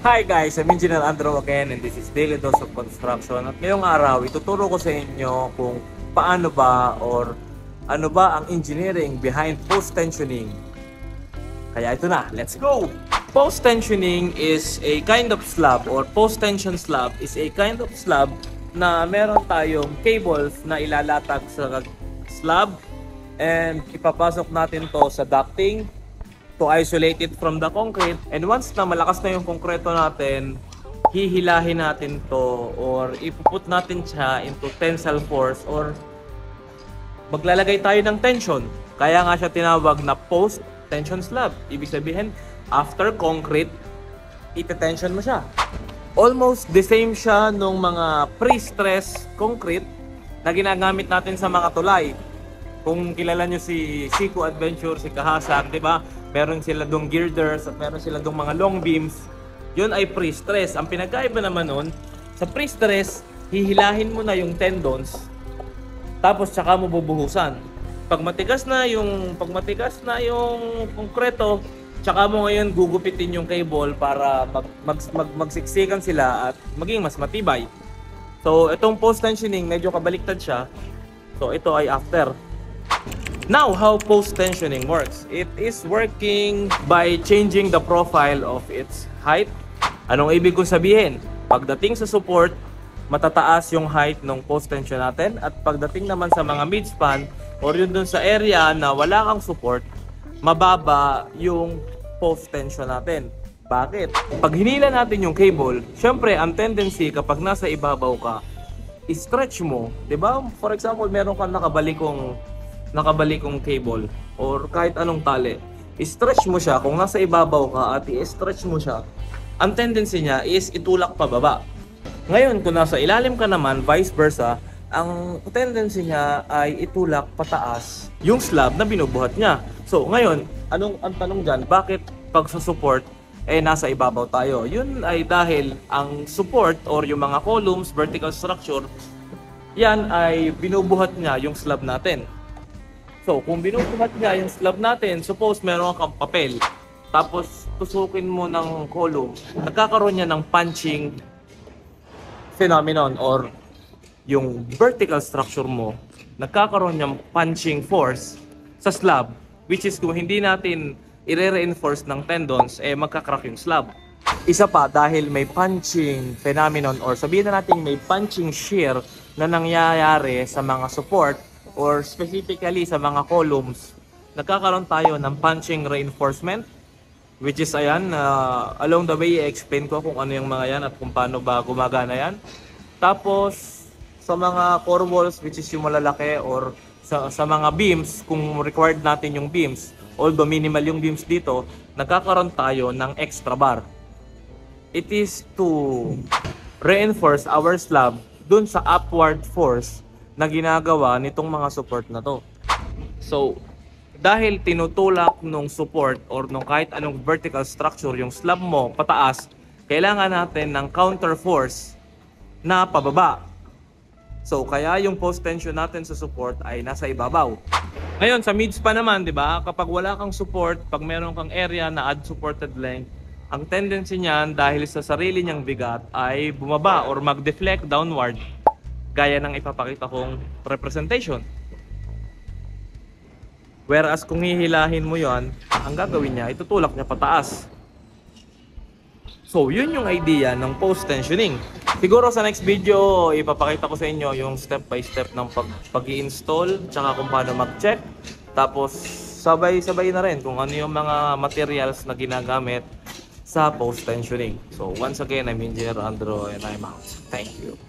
Hi guys, I'm Engineer Andrew again and this is Daily Dose of Construction. At ngayong araw, ituturo ko sa inyo kung paano ba or ano ba ang engineering behind post-tensioning. Kaya ito na, let's go! Post-tensioning is a kind of slab or post-tension slab is a kind of slab na meron tayong cables na ilalatag sa slab and ipapasok natin to sa ducting to isolate it from the concrete. And once na malakas na yung konkreto natin, hihilahin natin to or ipuput natin siya into tensile force or maglalagay tayo ng tension. Kaya nga siya tinawag na post-tension slab. Ibig sabihin, after concrete, ite-tension mo siya. Almost the same siya nung mga pre-stress concrete na ginagamit natin sa mga tulay. Kung kilala nyo si Sico Adventure, si Kahasag, di ba? Meron sila dong girders at meron sila dong mga long beams. Yun ay pre-stress. Ang pinagkaiba naman nun, sa pre-stress, hihilahin mo na yung tendons, tapos tsaka mo bubuhusan. Pag matigas na yung konkreto, tsaka mo ngayon gugupitin yung cable para magsiksikan sila at maging mas matibay. So, itong post-tensioning, medyo kabaliktad siya. So, ito ay after. Now, how post-tensioning works? It is working by changing the profile of its height. Anong ibig kong sabihin? Pagdating sa support, matataas yung height ng post-tension natin. At pagdating naman sa mga mid-span or yun dun sa area na wala kang support, mababa yung post-tension natin. Bakit? Pag hinila natin yung cable, syempre ang tendency kapag nasa ibabaw ka, i-stretch mo. Diba? For example, meron kang nakabalikong cable or kahit anong tali, i-stretch mo siya. Kung nasa ibabaw ka at i-stretch mo siya, ang tendency niya is itulak pababa. Ngayon, kung nasa ilalim ka naman, vice versa, ang tendency niya ay itulak pataas yung slab na binubuhat niya. So, ngayon, ang tanong dyan, bakit pag sa support, nasa ibabaw tayo? Yun ay dahil ang support or yung mga columns, vertical structure, yan ay binubuhat niya yung slab natin. So, kung binubuhat niya yung slab natin, suppose meron kang papel, tapos tusukin mo ng column, nagkakaroon niya ng punching phenomenon or yung vertical structure mo, nagkakaroon niyang punching force sa slab, which is kung hindi natin i-reinforce ng tendons, magkakrak yung slab. Isa pa, dahil may punching phenomenon or sabihin na natin may punching shear na nangyayari sa mga support, or specifically sa mga columns, nagkakaroon tayo ng punching reinforcement, which is ayan, along the way i-explain ko kung ano yung mga yan at kung paano ba gumagana yan. Tapos sa mga core walls, which is yung malalaki, or sa mga beams, kung required natin yung beams, although minimal yung beams dito, nagkakaroon tayo ng extra bar. It is to reinforce our slab dun sa upward force na ginagawa nitong mga support na to. So, dahil tinutulak nung support or nung kahit anong vertical structure yung slab mo pataas, kailangan natin ng counter force na pababa. So, kaya yung post tension natin sa support ay nasa ibabaw. Ngayon, sa mid-span naman, di ba? Kapag wala kang support, pag meron kang area na add supported length, ang tendency niyan dahil sa sarili niyang bigat ay bumaba or mag-deflect downward, gaya ng ipapakita kong representation. Whereas kung hihilahin mo yon, ang gagawin niya, itutulak niya pataas. So, yun yung idea ng post-tensioning. Siguro sa next video, ipapakita ko sa inyo yung step by step ng pag-i-install, tsaka kung paano mag-check. Tapos, sabay-sabay na rin kung ano yung mga materials na ginagamit sa post-tensioning. So, once again, I'm Engineer Andrew and I'm out. Thank you.